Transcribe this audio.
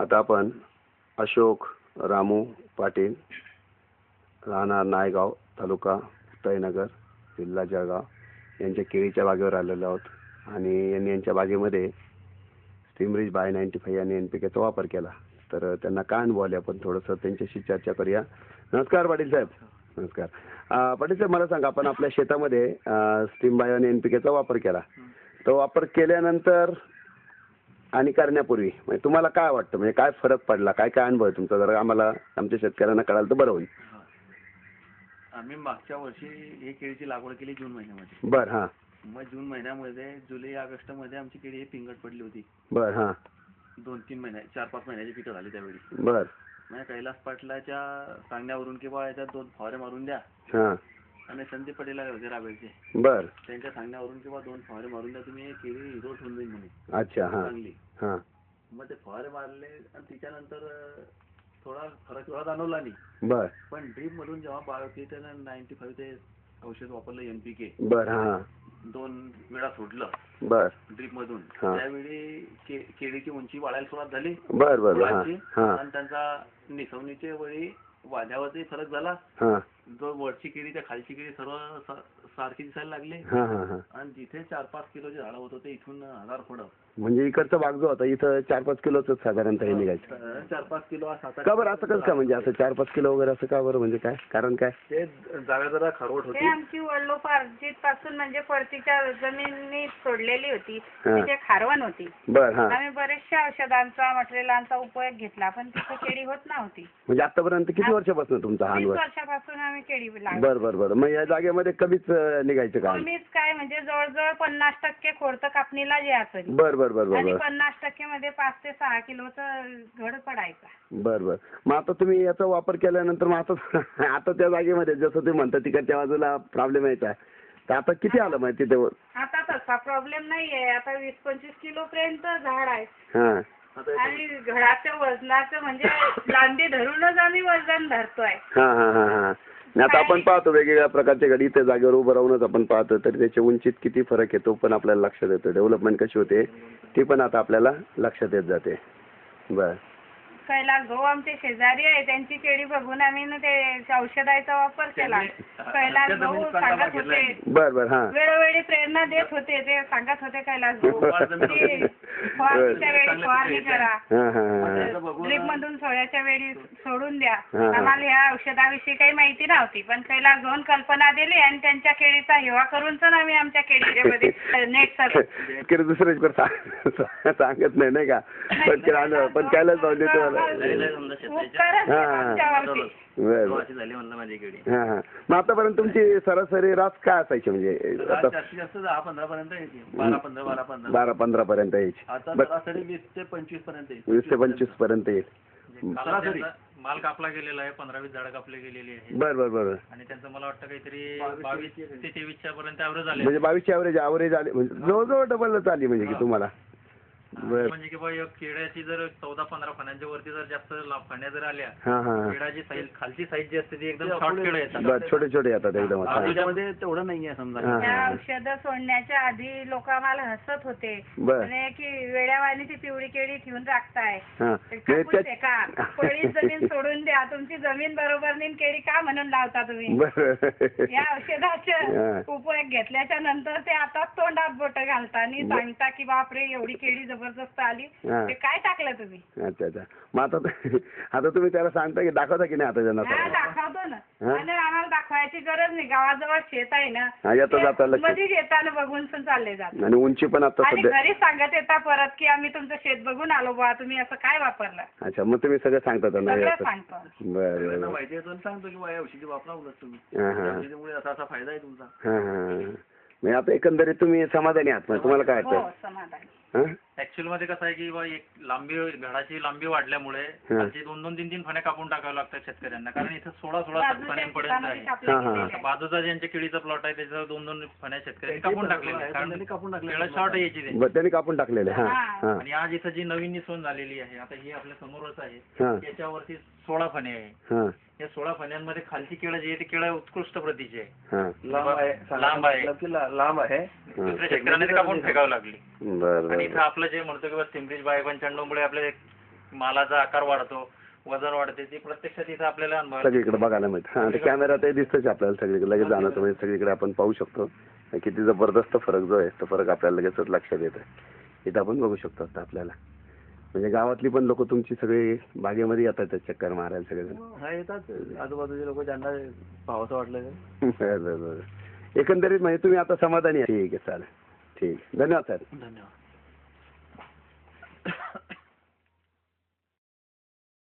आता आपण अशोक रामू पाटील, राहणार नायगाव, तालुका उदयनगर, जिल्हा जळगाव यांच्या केळीच्या बागेवर आलेलो आहोत आणि यांनी यांच्या बागेमध्ये स्टीमरीज बाय 95 आणि NPK चा वापर केला. तर त्यांना काय अनुभव आले आपण थोडंसं त्यांच्याशी चर्चा करूया. नमस्कार पाटील साहेब. नमस्कार. पाटील साहेब, मला सांगा, आपण आपल्या शेतामध्ये स्टीम बाय आणि NPK चा वापर केला. तो वापर केल्यानंतर आणि करण्यापूर्वी म्हणजे तुम्हाला काय वाटतं, म्हणजे काय फरक पडला, काय काय अनुभव आहे तुमचा, जरा आम्हाला आमच्या शेतकऱ्यांना कळालं तर बरं होईल. आम्ही मागच्या वर्षी ही केळीची लागवड केली जून महिन्यामध्ये. बरं. हां. मग जून महिन्यामध्ये जुलै ऑगस्ट मध्ये आमची केळी ही पिंगट पडली होती. बरं. हां. 2-3 महिने 4-5 महिन्याची पिकं झाली त्यावेळी. बरं. मग कैलास पाटलाच्या सांगण्यावरून किंवा याच्यात 2 फवारे मारून द्या. हां. आणि संदीप पटेल होते रावेरचे. बरं. त्यांच्या सांगण्यावरून किंवा 2 फवारे मारून द्या, तुम्ही केळी हिरो ठेवून जाईल म्हणे. अच्छा. हां. चांगली. हां. मग ते फवारे मारले आणि त्याच्यानंतर थोडा फरक जाणवला नाही. बरं. पण ड्रीप मधून जेव्हा 95 ते औषध वापरलं NPK. बरं. हां. 2 वेळा सोडलं बरं. ड्रीप मधून, हां. त्यावेळी केळीची उंची वाढायला सुरुवात झाली. बरं. बरं. हां. फुलांची. हां. आणि त्यांचा निसवणीच्या वेळी वाढ्यावरती फरक झाला. हां. जो वरची केळी त्या खालची केळी सर्व सारखी दिसायला लागली. हां. हां. हां. आणि जिथे 4-5 किलोचे झाड होत होते इथून 1000 फळं. म्हणजे इकडचा भाग जो होता इथं 4-5 किलोच साधारणतः हे निघायचं. 4-5 किलो का बरं असं कसं काय, म्हणजे असं 4-5 किलो वगैरे असं का बरं, म्हणजे काय कारण काय? ते जागा जरा खरवट ते होती. आमची वडिलोपार्जित पासून म्हणजे परतीच्या जमिनी सोडलेली होती, हां. तिथे खारवण होती. बरं. हां. आम्ही बरेचशा औषधांचा मटेरियलांचा उपयोग घेतला, पण तिथे केळी होत नव्हती. म्हणजे आतापर्यंत किती वर्षापासून तुमचा हा 20 अनुभव? वर्षापासून आम्ही केळी लावली. बरं बरं बरं. मग या जागेमध्ये कमीच निघायचं का? कमीच काय, म्हणजे जवळजवळ 50% खोडतं कापणीला यायचं बरं बरं बरं आणि बरं. 50% मध्ये 5 ते 6 किलोचं घड पडायचा. बरं बरं. मग आता तुम्ही याचा वापर केल्यानंतर मग आता आता त्या जागेमध्ये जसं तुम्ही म्हणता तिकडच्या बाजूला प्रॉब्लेम यायचा, तर आता किती आलं माहिती तिथे? आता तसा प्रॉब्लेम नाहीये. आता 20-25 किलो पर्यंत झाड आहे. हां. आणि घडाच्या वजनाचं म्हणजे लांबी धरूनच आम्ही वजन धरतोय. हां हां हां हां. आणि आता आपण पाहतो वेगवेगळ्या प्रकारचे घडी त्या जागेवर उभं राहूनच आपण पाहतो, तरी त्याच्या उंचीत किती फरक येतो पण आपल्याला लक्षात येतो. डेव्हलपमेंट कशी होते ती पण आता आपल्याला लक्षात येत जाते. बरं. कैलास भाऊ आमचे शेजारी आहे, त्यांची केळी बघून आम्ही ना ते औषधाचा वापर केला. कैलास भाऊ सांगत होते, बरं बरं. हां. वेळोवेळी प्रेरणा देत होते. ते सांगत होते कैलास भाऊ की फवारणीच्या वेळी फवारणी करा, हां हां हां. ड्रीप मधून सोडायच्या वेळी सोडून द्या. हां. आम्हाला ह्या औषधाविषयी काही माहिती नव्हती, पण कैलास भाऊन कल्पना दिली आणि त्यांच्या केळीचा हेवा करून तर आम्ही आमच्या केळीमध्ये नेट सर दुसऱ्याच सांगत नाही नाही का, पण कैलास भाऊ देतो. मग आतापर्यंत तुमची सरासरी रास काय असायची, म्हणजे जास्तीत जास्त 10-15 पर्यंत यायची. 12-15 पर्यंत यायची. आता सरासरी 20 ते 25 पर्यंत येईल. 20 ते 25 पर्यंत येईल. सरासरी माल कापला गेलेला आहे, 15-20 झाडं कापली गेलेली आहे. बरं बरं बरं. आणि त्यांचं मला वाटतं काहीतरी 22 ते 23 पर्यंत ॲव्हरेज आले. म्हणजे 22ची ॲव्हरेज आली, म्हणजे जवळजवळ डबलच आली म्हणजे की तुम्हाला. म्हणजे की बाबा केळ्याची जर 14-15 फण्यांच्या वरती जर जास्त फण्या जर आल्या, हां हां. केळाची साईज खालची साईज जी असते ती एकदम शॉर्ट केळं येतात. बरं, छोटे छोटे येतात एकदम. त्याच्यामध्ये तेवढं नाहीये समजा. त्या औषधं सोडण्याच्या आधी लोक आम्हाला हसत होते, बरं. म्हणजे की वेड्यावानी ती पिवळी केळी ठेवून टाकताय, हां. कापूस आहे का, पडीत जमीन सोडून द्या, तुमची जमीन बरोबर नाही, केळी का म्हणून लावता तुम्ही. बरं. या औषधाचे उपयोग घेतल्याच्या नंतर ते आता तोंडात बोट घालता आणि सांगता की बापरे एवढी केळी जबरदस्त आली, ते काय टाकलं तुम्ही. अच्छा अच्छा. मग आता तुम्ही त्याला सांगता की दाखवता की नाही आता त्यांना? हा, दाखवतो ना. आणि आम्हाला दाखवायची गरज नाही, गावाजवळ शेत आहे ना, येता जाता मध्ये येताना बघून पण चालले जात. आणि उंची पण आता आणि सध्या. घरी सांगत येता परत की आम्ही तुमचं शेत बघून आलो बा, तुम्ही असं काय वापरलं. अच्छा, मग तुम्ही सगळं सांगता त्यांना? सगळं सांगतो. बरं. माहिती आहे सांगतो की बा औषधी वापरा उलट तुम्ही, त्याच्यामुळे असा असा फायदा आहे तुमचा. हां हां. म्हणजे आता एकंदरीत तुम्ही समाधानी आहात, म्हणजे तुम्हाला काय हो, वाटतं? समाधानी. ऍक्च्युअल मध्ये कसं आहे की बा एक लांबी, घडाची लांबी वाढल्यामुळे खालची 2-2-3-3 फण्या कापून टाकाव्या लागतात शेतकऱ्यांना, कारण इथं 16 फण्यांपर्यंत आहे. बाजूचा ज्यांच्या केळीचा प्लॉट आहे त्याच्यावर 2-2 फण्या शेतकऱ्यांनी कापून टाकलेल्या आहे, कारण केळं शॉर्ट यायची ते. त्यांनी कापून टाकलेले. हां. आणि आज इथं जी नवीन निसवण झालेली आहे, आता ही आपल्या समोरच आहे, हां. याच्यावरती 16 फणे आहे. हां. या 16 फण्यांमध्ये खालची केळं जी आहे ती केळं उत्कृष्ट प्रतीची आहे, हां. लांब आहे. दुसऱ्या शेतकऱ्यांना ती कापून फेकावं लागली. बरं आणि इथं आपलं जे म्हणतो की स्टीमरीज बाय 95 मुळे आपले मालाचा आकार वाढतो, वजन वाढते, ती प्रत्यक्षात इथं आपल्याला अनुभव सगळीकडे बघायला मिळतं. हा, ते कॅमेरात दिसतच आपल्याला सगळीकडे, लगेच जाणवतं. म्हणजे सगळीकडे आपण पाहू शकतो किती जबरदस्त फरक जो आहे तो फरक आपल्याला लगेच लक्षात येतो. इथं आपण बघू शकतो आता आपल्याला. म्हणजे गावातली पण लोक तुमची सगळी बागेमध्ये येतात चक्कर मारायला सगळेजण. हा येतात आजूबाजूचे लोक ज्यांना पाहावंसं वाटलं तर. बरं. एकंदरीत म्हणजे तुम्ही आता समाधानी आहे. ठीक आहे, चालेल. ठीक, धन्यवाद साहेब. धन्यवाद.